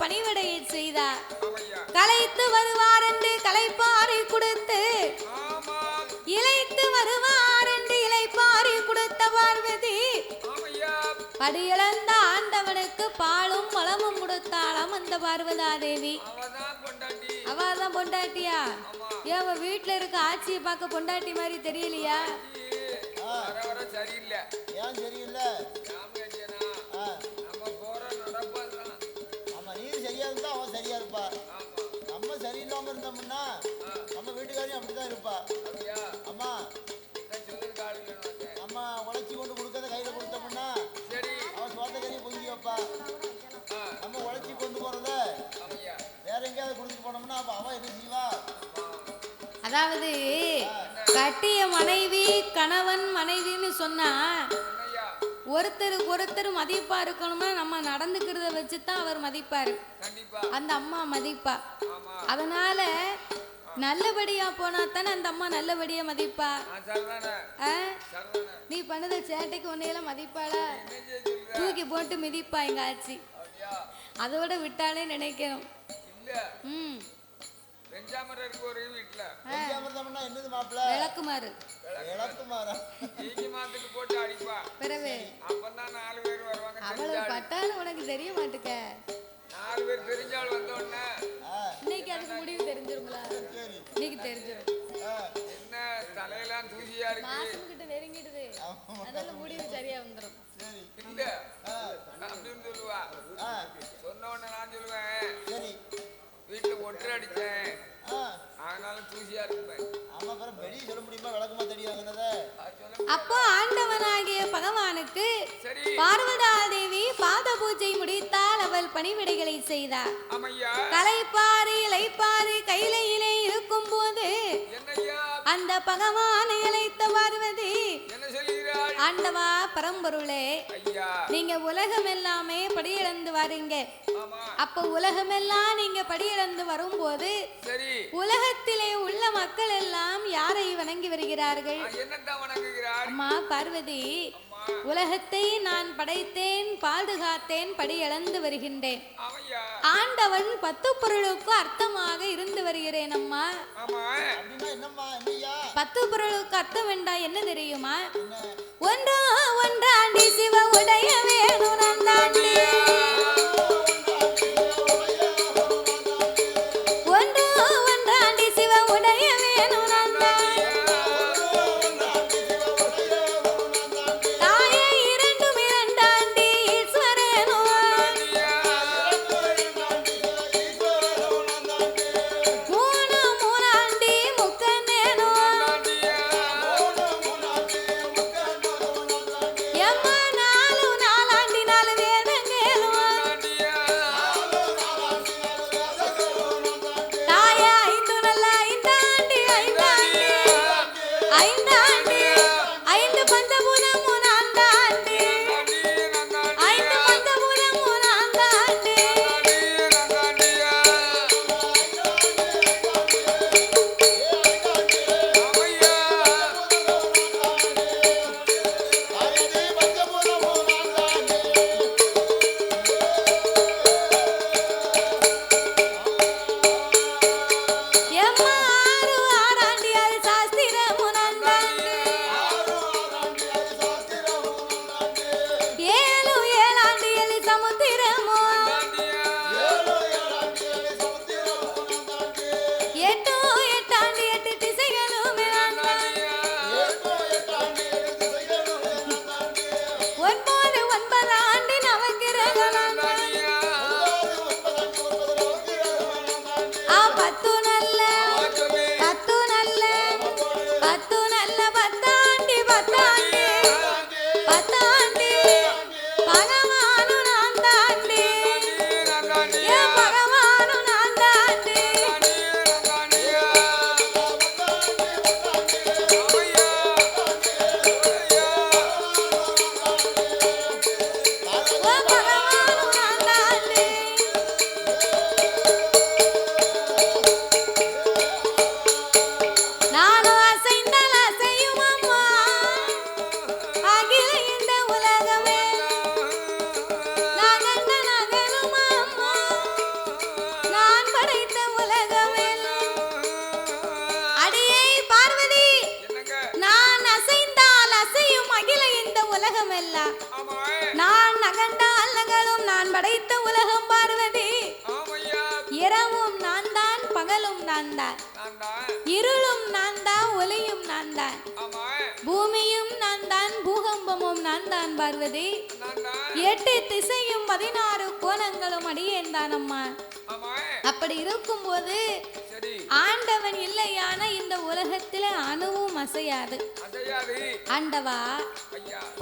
பணிவிடையை செய்தார். களைத்து வருவார் என்று களைப்பாறை கொடுத்து இளைத்து வருவார் என்று இளைப்பாறை கொடுத்த பார்வதி படியிழந்த ஆண்டவனுக்கு பாலும் பழமும் கொடுத்தாளாம் அந்த பார்வதா தேவி. அவதான் பொண்டாட்டியா? ஏன் வீட்டுல இருக்க ஆட்சியை பார்க்க பொண்டாட்டி மாதிரி தெரியலையா? சரியில்லை. இருப்பா. அம்மா அம்மா உழைச்சி கொண்டு கொடுக்கறத கையில கொடுத்தோம்னா அவன் சோத்த கறியை பொங்கி வைப்பா. நம்ம உழைச்சி கொண்டு போறத வேற எங்கேயாவது கொடுத்துட்டு போனோம்னா அப்ப அவன் என்ன செய்வா? அதாவது கட்டிய மனைவி கணவன் மனைவின்னு சொன்னா ஒருத்தருக்கு ஒருத்தர் மதிப்பா இருக்கணும்னா நம்ம நடந்துக்கிறத வச்சுதான் அவர் மதிப்பாரு, அந்த அம்மா மதிப்பா. அதனால நல்லபடியா போனா தானே அந்த அம்மா நல்லபடியா மதிப்பா. நீ பண்ணத சேட்டைக்கு ஒன்னையெல்லாம் மதிப்பாளா? தூக்கி போட்டு மிதிப்பா எங்க ஆச்சி. அதோட விட்டாலே நினைக்கணும். விளக்குமாறு அவ்வளவு பட்டாலும் உனக்கு தெரிய மாட்டுக்க. 4 பேர் தெரிஞ்சால் வந்தோடனே இன்னைக்கு அதுக்கு முடிவு தெரிஞ்சிருங்களா? இன்னைக்கு தெரிஞ்சிடும். என்ன தலையெல்லாம் தூசியா இருக்கு, மாசம் கிட்ட நெருங்கிடுது, அதெல்லாம் முடிவு சரியா வந்துடும். இல்ல அப்படின்னு சொல்லுவா. சொன்ன உடனே நான் சொல்லுவேன் வீட்டுல ஒற்றை அடிச்சேன் அதனால தூசியா இருப்பேன். அப்போ ஆண்டவனாகிய பகவானுக்கு பார்வதா தேவி பாத பூஜை முடித்தால் அவள் பணிவிடைகளை செய்தார். கலைப்பாறு இலைப்பாறு கையிலே இருக்கும் போது அந்த பகவானை இழைத்த பார்வதி, ஆண்டவா பரம்பொருளே, நீங்க உலகம் எல்லாமே படியிழந்து வாருங்க. அப்ப உலகம் எல்லாம் நீங்க படியிழந்து வரும்போது உலகத்திலே உள்ள மக்கள் எல்லாம் யாரை வணங்கி வருகிறார்கள்? அம்மா பார்வதி, உலகத்தை நான் படைத்தேன், பாதுகாத்தேன், படியிழந்து வருகின்றேன். ஆண்டவன் 10 பொருளுக்கு அர்த்தமாக இருந்து வருகிறேன். அம்மா 10 பொருளுக்கு அர்த்தம் வேண்டா என்ன தெரியுமா? ஒன்றாண்டி சிவ உடைய வேணும் நந்தாண்டி, ஒன்றாண்டி சிவ உடைய வேணும் நந்தாண்டி, தாயே இரண்டும் இரண்டாண்டி ஈஸ்வரனோ, மூணாண்டி முக்கனேனோ, எம்மா நாலாண்டி 4 வேதங்களோ, தாயே 5 நல்ல 5 பஞ்சபூதம் 3 ஆண்டாண்டி, 5 பஞ்சபூதம் 3 ஆண்டாண்டி, எம்மா 6 அது சாஸ்திரம் நந்தாண்டி, 7 ஆண்டியல் சமுத்திரமோ, 8 ஆண்டி 8 திசைகளும் நந்தாண்டி, 9 ஆண்டி நவக்கிரகம் நந்தாண்டி, 10 நல்ல 10 நல்ல 10 நல்ல 10 ஆண்டி 10 ஆண்டி 10 ஆண்டி பகவானு நான் தாண்டி, ஏ பகவானு நான் தாண்டி, ஓ பகவானு நான் தாண்டி. நானும் அசைந்தால் அசையும் அம்மா அகில இந்த உலகமே, நான் கண்ட நகரும் அம்மா நான் படைத்த உலகமே. அடியே பார்வதி, நான் அசைந்தால் அசையும் அகில இந்த உலகம் எல்லாம், நான் நகண்டால் நகலும் நான் படைத்த உலகம் பார்வதி. இரவும் நான் தான், பகலும் நான் தான், இருளும் நான் தான், ஒளியும் நான் தான், பூமியும் நான் தான், பூகம்பமும் நான் தான் பார்வதி. 8 திசையும் 16 கோணங்களும் அடியேன் தானம்மா. அப்படி இருக்கும்போது ஆண்டவன் இல்லையான இந்த உலகத்துல அணுவும் அசையாது. ஆண்டவா,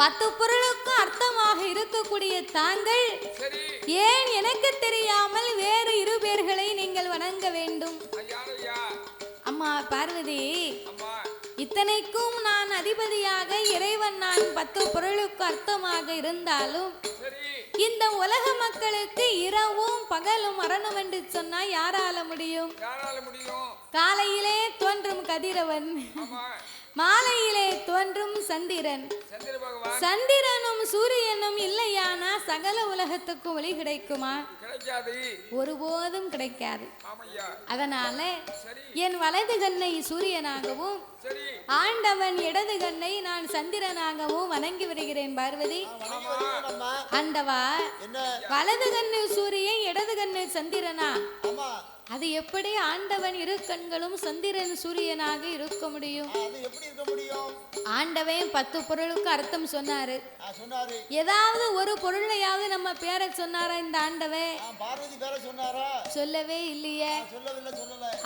10 பொருளுக்கும் அர்த்தமாக இருக்கக்கூடிய தாங்கள் ஏன் எனக்கு தெரியாமல் வேறு 2 பேர்களை நீங்கள் வணங்க வேண்டும்? அம்மா பார்வதி, இத்தனைக்கும் நான் அதிபதியாக இறைவன், நான் 10 பொருளுக்கு அர்த்தமாக இருந்தாலும் இந்த உலக மக்களுக்கு இரவும் பகலும் வரணும் என்று சொன்னா யாரால முடியும்? காலையிலே தோன்றும் கதிரவன், மாலையிலே தோன்றும் சந்திரன். சந்திரனும் சூரியனும் இல்லையானா சகல உலகத்துக்கும் ஒளி கிடைக்குமா? ஒருபோதும் கிடைக்காது. அதனால என் வலது கண்ணை சூரியனாகவும் ஆண்டவன் இடது கண்ணை நான் சந்திரனாகவும் வணங்கி வருகிறேன். பார்வதி, ஆண்டவா, வலது கண்ணு சூரியன் இடது கண்ணு சந்திரனா? அது எப்படி ஆண்டவன் 2 கண்களும் சந்திரன் சூரியனாக இருக்க முடியும்? ஆண்டவன் 10 பொருளுக்கு அர்த்தம் சொன்னாரு. ஏதாவது ஒரு பொருளையாவது நம்ம பேரை சொன்னாரா இந்த ஆண்டவன்? சொல்லவே இல்லையே.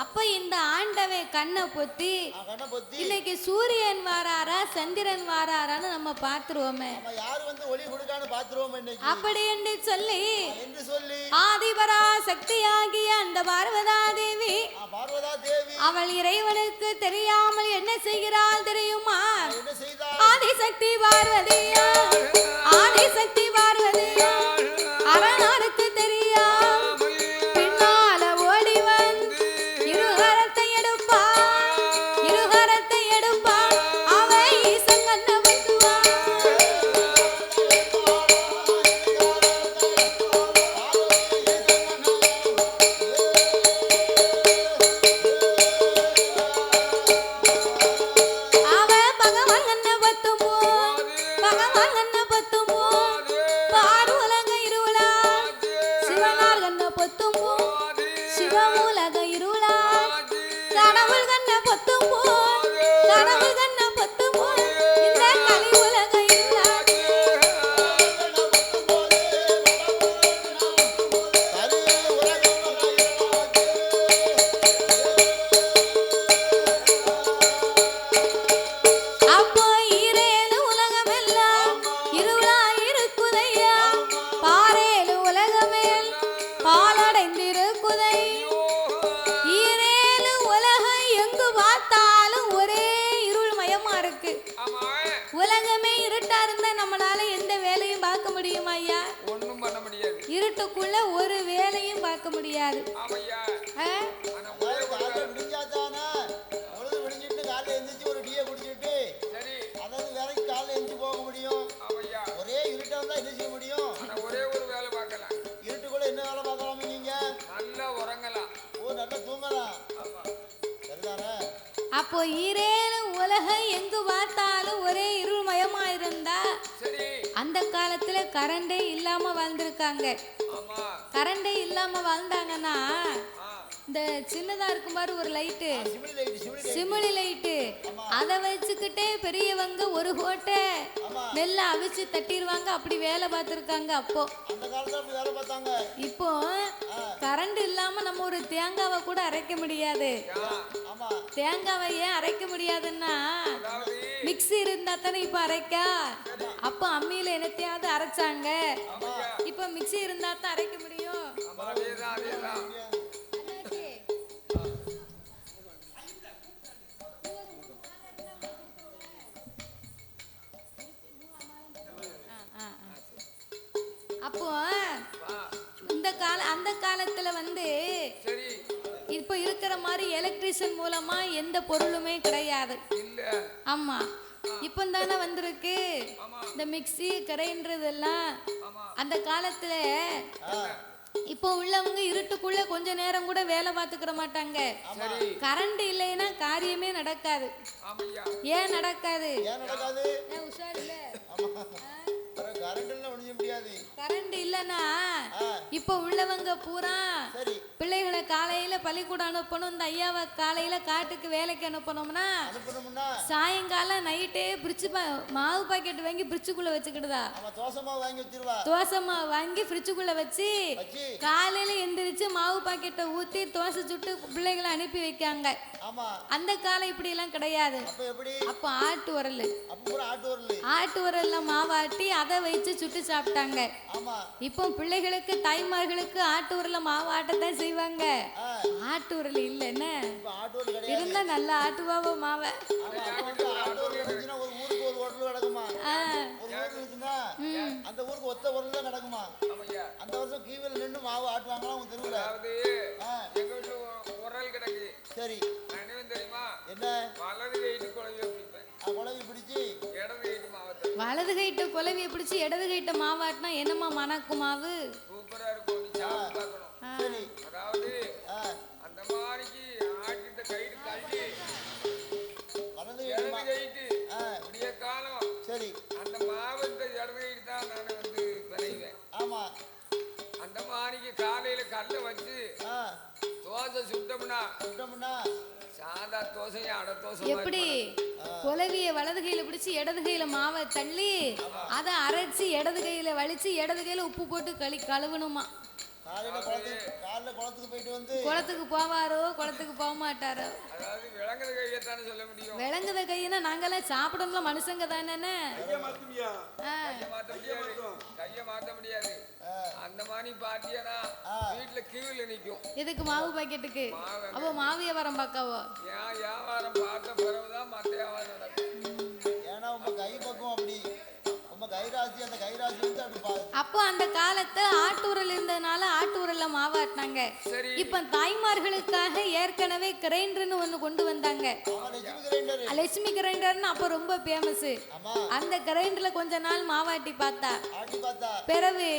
அப்ப இந்த ஆண்டவன் கண்ணை பொத்தி இன்னைக்கு சூரியன் வாராரா சந்திரன் வாராரான்னு நம்ம பாத்துருவோமே. அப்படி என்று சொல்லி ஆதிபரா சக்தியாகிய அந்த பார்வதா தேவி, அவள் இறைவனுக்கு தெரியாமல் என்ன செய்கிறாள் தெரியுமா? ஆதிசக்தி பார்வதியா, ஆதிசக்தி பார்வதியா, அரணாருக்கு தெரியா பின்னால ஓடி வந்து இருகரத்தை எடுப்பா, இருகரத்தை எடுப்பா, அவை ஈசங்கண்ண வந்துவா. இருட்டுக்குள்ள ஒரு வேலையும் பார்க்க முடியாது. அப்போ ஈரேழு உலகம் எங்கு பார்த்தாலும் ஒரே இருள்மயமா இருந்தா அந்த காலத்துல கரண்டே இல்லாம வாழ்ந்திருக்காங்க. கரண்டே இல்லாம வாழ்ந்தாங்கன்னா இந்த சின்னதா இருக்கும் பாரு ஒரு லைட்டு, சிமிழி லைட்டு, அதை வச்சுக்கிட்டே பெரியவங்க ஒரு கோட்டை நெல்ல அவிச்சு தட்டிடுவாங்க. அப்படி வேலை பார்த்துருக்காங்க அப்போ. இப்போ கரண்ட் இல்லாம நம்ம ஒரு தேங்காவை கூட அரைக்க முடியாது. தேங்காவை ஏன் அரைக்க முடியாதுன்னா மிக்ஸி இருந்தா தானே இப்ப அரைக்கா. அப்போ அம்மியில என்னத்தையாவது அரைச்சாங்க. இப்ப மிக்ஸி இருந்தா தான் அரைக்க முடியும். அப்போ அந்த காலத்துல வந்து இப்ப இருக்கிற மாதிரி எலக்ட்ரிஷியன் மூலமா எந்த பொருளுமே கிடையாது. ஆமா, இப்ப தானே வந்திருக்கு இந்த மிக்ஸி கிரைண்டர்லாம். அந்த காலத்துல இப்போ உள்ளவங்க இருட்டுக்குள்ள கொஞ்ச நேரம் கூட வேலை பார்த்துக்கிற மாட்டாங்க. கரண்ட் இல்லைன்னா காரியமே நடக்காது. ஏன் நடக்காது? உஷார் இல்ல கரண்ட் இல்லனா இப்ப உள்ளவங்க பூரா பிள்ளைகளை காலையில பள்ளிக்கூடம் அனுப்பணும், இந்த ஐயாவை காலையில காட்டுக்கு வேலைக்கு அனுப்பணும்னா சாயங்காலம் நைட்டே பிரிட்ஜ் மாவு பாக்கெட் வாங்கி பிரிட்ஜுக்குள்ள வச்சுக்கிடுதா, தோசை மாவு வாங்கி ஃப்ரிட்ஜுக்குள்ள வச்சு காலையில எந்திரிச்சு மாவு பாக்கெட்டை ஊத்தி தோசை சுட்டு பிள்ளைகளை அனுப்பி வைக்காங்க. அந்த காலம் இப்படி எல்லாம் கிடையாது. அப்ப ஆட்டு உரல்ல மாவாட்டி அதை வச்சு சுட்டு சாப்பிட்டாங்க. இப்போ பிள்ளைகளுக்கு தாய்மார்களுக்கு ஆட்டு உரல்ல மாவாட்டத்தான் செய்வாங்க. ஆட்டு உரல் இல்லைன்னு இருந்தா நல்லா ஆட்டுவாவோ மாவை. அந்த ஊருக்கு ஒத்த உரல் தான் நடக்குமா? அந்த வருஷம் கீவில நின்று மாவு ஆட்டுவாங்களா உங்க தெருவுல? உரல் கிடக்கு. சரி தெரியுமா என்ன? வலது கைட்டு குழவியை பிடிப்பேன். குழவி பிடிச்சி இடது கைட்டு மாவட்ட வலது கைட்டு குழவியை பிடிச்சி இடது கைட்ட மாவாட்டினா என்னமா மணக்கும் மாவு? சூப்பரா இருக்கும். சரி அதாவது அந்த மாதிரிக்கு ஆட்டிட்ட கைட்டு தள்ளி வலது கைட்டு விடிய காலம். சரி அந்த மாவு இந்த இடது கைட்டு தான் நான் வந்து விளைவேன். ஆமா அந்த மாதிரிக்கு காலையில கல்ல வச்சு தோசை சுட்டோம்னா சாதா தோசையா அட தோசை எப்படி குலவிய வலது கையில பிடிச்சி இடது கையில மாவை தள்ளி அதை அரைச்சி இடது கையில வலிச்சு இடது கையில உப்பு போட்டு கழுவணுமா. குளத்துக்கு போவாரோ குளத்துக்கு போக மாட்டாரோ. விளங்குத கையினா நாங்கெல்லாம் சாப்பிடணும்ல மனுஷங்க தானே. அந்த மாதிரி பாட்டியனா வீட்டுல கியூல நிக்கும். இதுக்கு மாவு பாக்கெட்டுக்கு அப்போ மாவு வியாபாரம் பார்க்கவோ. வியாபாரம் பார்த்த பிறகுதான் மத்த வியாபாரம் நடக்கும். ஏன்னா உங்க கை பக்கம் அப்படி அப்போ அந்த காலத்துல ஆட்டு உரல் இருந்ததுனால ஆட்டு உரல்ல மாவாட்டினாங்க. இப்ப தாய்மார்களுக்காக ஏற்கனவே கிரைண்டர்னு ஒண்ணு கொண்டு வந்தாங்க. லட்சுமி கிரைண்டர்னு அப்ப ரொம்ப பேமஸ். அந்த கிரைண்டர்ல கொஞ்ச நாள் மாவாட்டி பார்த்தா பிறகு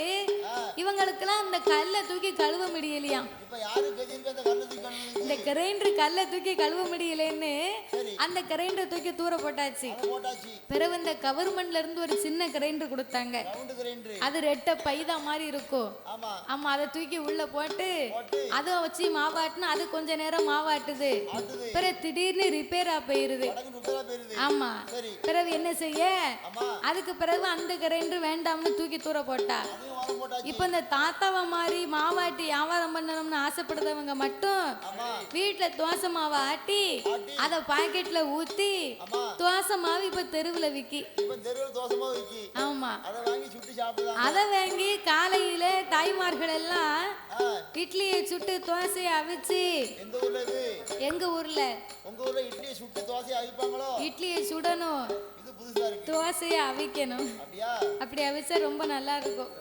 இவங்களுக்கெல்லாம் அந்த கல்லை தூக்கி கழுவ முடியலையாம். இந்த கிரைண்டர் கல்லை தூக்கி கழுவ முடியலன்னு அந்த கிரைண்டர் தூக்கி தூர போட்டாச்சு. பிறகு இந்த கவர்மெண்ட்ல இருந்து ஒரு சின்ன கிரைண்டர் கொடுத்தாங்க. அது ரெட்டை பைதா மாதிரி இருக்கும். ஆமா அதை தூக்கி உள்ள போட்டு அதை வச்சு மாவாட்டுனா அது கொஞ்ச நேரம் மாவாட்டுது. பிறகு திடீர்னு ரிப்பேரா போயிருது. ஆமா பிறகு என்ன செய்ய? அதுக்கு பிறகு அந்த கிரைண்டர் வேண்டாம்னு தூக்கி தூர போட்டா. இப்ப இந்த தாத்தாவை மாதிரி மாவாட்டி வியாபாரம் பண்ணணும்னு ஆசைப்படுறவங்க மட்டும் வீட்டுல தோசை மாவை ஆட்டி அதை பாக்கெட்ல ஊத்தி தோசை மாவு இப்ப தெருவுல விக்கி. ஆமா அதை வாங்கி காலையில தாய்மார்கள் எல்லாம் இட்லியை சுட்டு தோசையை அவிச்சு. எங்க ஊர்ல இட்லியை சுடணும், தோசையை அவிக்கணும். அப்படி அவிச்சா ரொம்ப நல்லா இருக்கும்.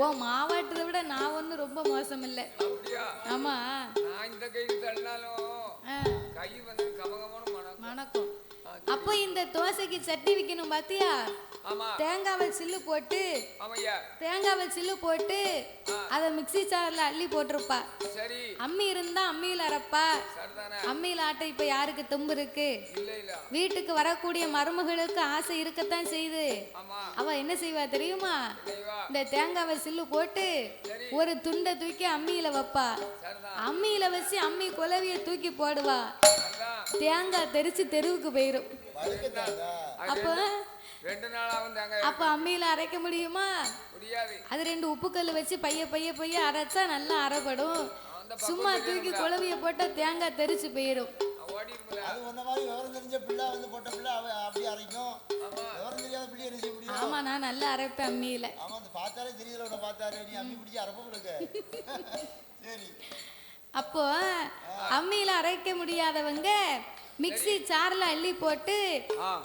ஓ மாவாட்டுறதை விட நான் ஒன்னும் ரொம்ப மோசம் இல்லை. ஆமா மணக்கும். அப்போ இந்த தோசைக்கு சட்னி வைக்கணும் பாத்தியா? தேங்காவை சில்லு போட்டு அத மிக்ஸி ஜார்ல அள்ளி போட்டிருப்பா. அம்மி இருந்தா அம்மியில அரைப்பா. அம்மியில ஆட்ட இப்ப யாருக்கு தெம்பு இருக்கு? வீட்டுக்கு வரக்கூடிய மருமகளுக்கு ஆசை இருக்கத்தான் செய்யுது. அவ என்ன செய்வா தெரியுமா? இந்த தேங்காவை சில்லு போட்டு ஒரு துண்டை தூக்கி அம்மியில வைப்பா. அம்மியில வச்சு அம்மி குலவிய தூக்கி போடுவா. தேங்காய் தெரிச்சு தெருவுக்கு போயிரும். அப்ப அம்மியில அரைக்க முடியுமா? அது ரெண்டு உப்பு கல்லு வச்சு பைய அரைச்சா நல்லா அரைப்படும். சும்மா தூக்கி குழவிய போட்டா தேங்காய் தெரிச்சு போயிரும். ஆமா நான் நல்லா அரைப்பேன் அம்மியில. அப்போ அம்மியில அரைக்க முடியாதவங்க மிக்ஸி ஜார்ல அள்ளி போட்டு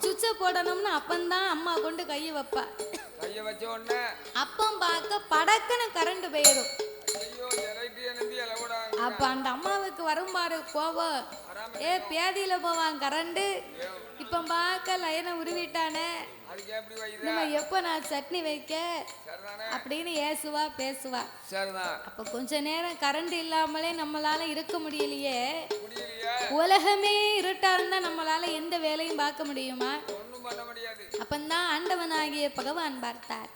சுவிட்ச போடணும்னு அப்பந்தான் அம்மா கொண்டு கையை வைப்பா. அப்பம் பார்க்க படக்குன்னு கரண்ட் போயிடும். அப்ப அந்த அம்மாவுக்கு வரும்பாரு கோவம். பேதியில போவான் கரண்ட். இப்ப பார்க்க லைனை உருவிட்டானே நம்ம எப்ப நான் சட்னி வைக்க அப்படின்னு ஏசுவா பேசுவா. அப்ப கொஞ்ச நேரம் கரண்ட் இல்லாமலே நம்மளால இருக்க முடியலையே. உலகமே இருட்டா இருந்தா நம்மளால எந்த வேலையும் பார்க்க முடியுமா? அப்பந்தான் ஆண்டவனாகிய பகவான் பார்த்தார்.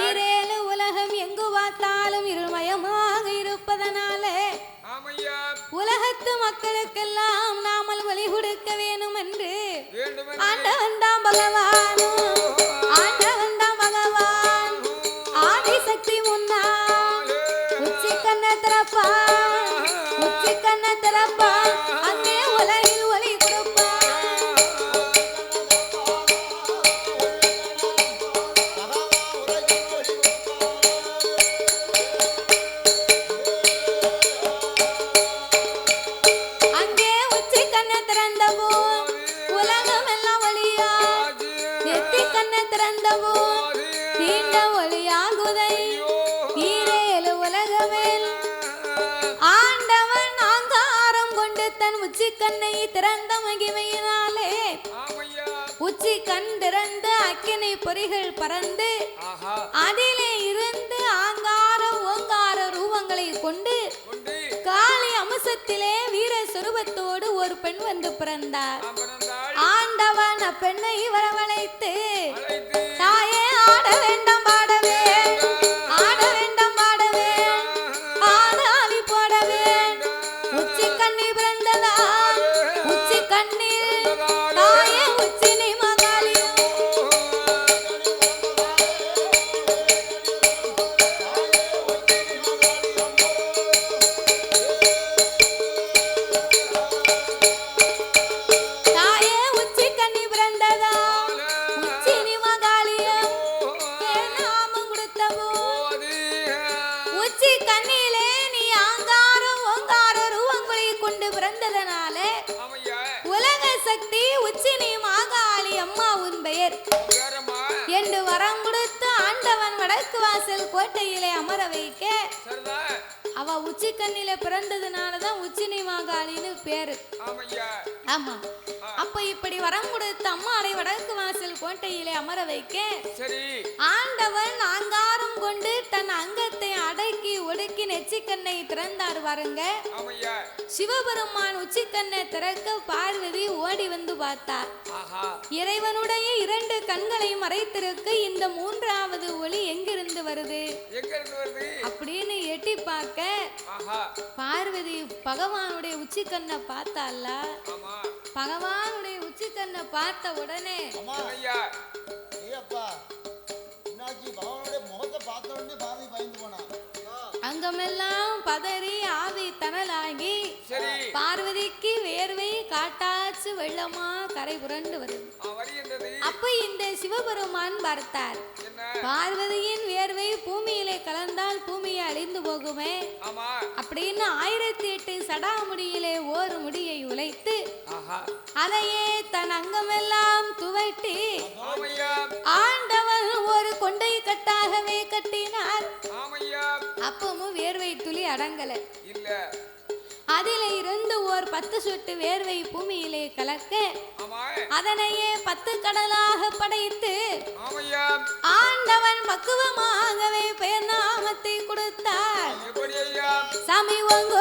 ஈரேழு உலகம் எங்கு பார்த்தாலும் இருமயமாக இருப்பதனால உலகத்து மக்களுக்கெல்லாம் நாமல் வழி கொடுக்க வேணும் என்று ஆண்டவன் தான் பகவானும் ஆண்டவன் தான் பகவான் ஆதிசக்தி முன்னால் உச்சி கண்ண திறப்பா உச்சி கண்ண திறப்பா அங்கே உலகில் ஒளி கொடுப்பா. கண்ணை திறந்த மகிமையினாலே உச்சி கண்டிறந்த அக்கினை பொறிகள் பறந்து அதிலே இருந்து ஆங்கார ஓங்கார ரூபங்களை கொண்டு காளி அம்சத்திலே வீர சொரூபத்தோடு ஒரு பெண் வந்து பிறந்தார். ஆண்டவன் அப்பெண்ணை வரவழைத்து தாயே ஆட வேண்டாம் பாடவே ஆட வேண்டாம் பாடவே ஆடாலி போடவே உச்சி கண்ணி பிறந்ததா உச்சி கண்ணில் தாயே உச்சி நீ மகாளி. தாயே உச்சி கண்ணி பிறந்ததா உச்சி நீ மகாளியம் நாமம் கொடுத்தவோ உச்சி கண்ணிலே நீ ஆங்காரம் ஓங்கார ரூபங்களை கொண்டு பிறந்ததனால உலக சக்தி உச்சி நீ மாகாளி அம்மா உன் பெயர் என்று வரம் கொடுத்து ஆண்டவன் வடக்கு வாசல் கோட்டையிலே அமர வைக்க அவ உச்சி கண்ணில பிறந்ததுனாலதான் உச்சினி மாகாளின்னு பேரு. ஆமா. அப்ப இப்படி வரம் கொடுத்து அம்மாளை வடக்கு வாசல் கோட்டையிலே அமர வைக்க ஆண்டவன் ஆங்காரம் கொண்டு தன் அங்கத்தை அடக்கி ஒடுக்கி நெச்சிக்கண்ணை திறந்தார் பாருங்க. சிவபெருமான் உச்சிக்கண்ணை திறக்க பார்வதி ஓடி வந்து பார்த்தார். இறைவனுடைய இரண்டு கண்களை மறைத்திருக்க இந்த மூன்றாவது ஒளி எங்கிருந்து வருது அப்படின்னு எட்டி பார்க்க பார்வதி பகவானுடைய உச்சி கண்ணை பார்த்தால. பகவானுடைய உச்சி கண்ணை பார்த்த உடனே அங்கமெல்லாம் பதறி ஆவி தனலாகி பார்வதிக்கு வேர்வை காட்டாச்சு வெள்ளமா கரை புரண்டு வருது. அப்ப இந்த சிவபெருமான் பார்த்தார் பார்வதியின் வேர்வை பூமியிலே கலந்தால் பூமியை அழிந்து போகுமே அப்படின்னு 1008 சடாமுடியிலே ஒரு முடியை உழைத்து அதையே தன் அங்கமெல்லாம் துவட்டி ஆண்டவன் ஒரு கொண்டை கட்டாகவே கட்டினார். அப்பமும் வேர்வை துளி அடங்கல. அதிலே இருந்து ஓர் 10 சொட்டு வேர்வை பூமியிலே கலக்க அதனையே 10 கடலாக படைத்து ஆண்டவன் பக்குவமாகவே பெயர் நாமத்தை கொடுத்தார். சாமி வாங்க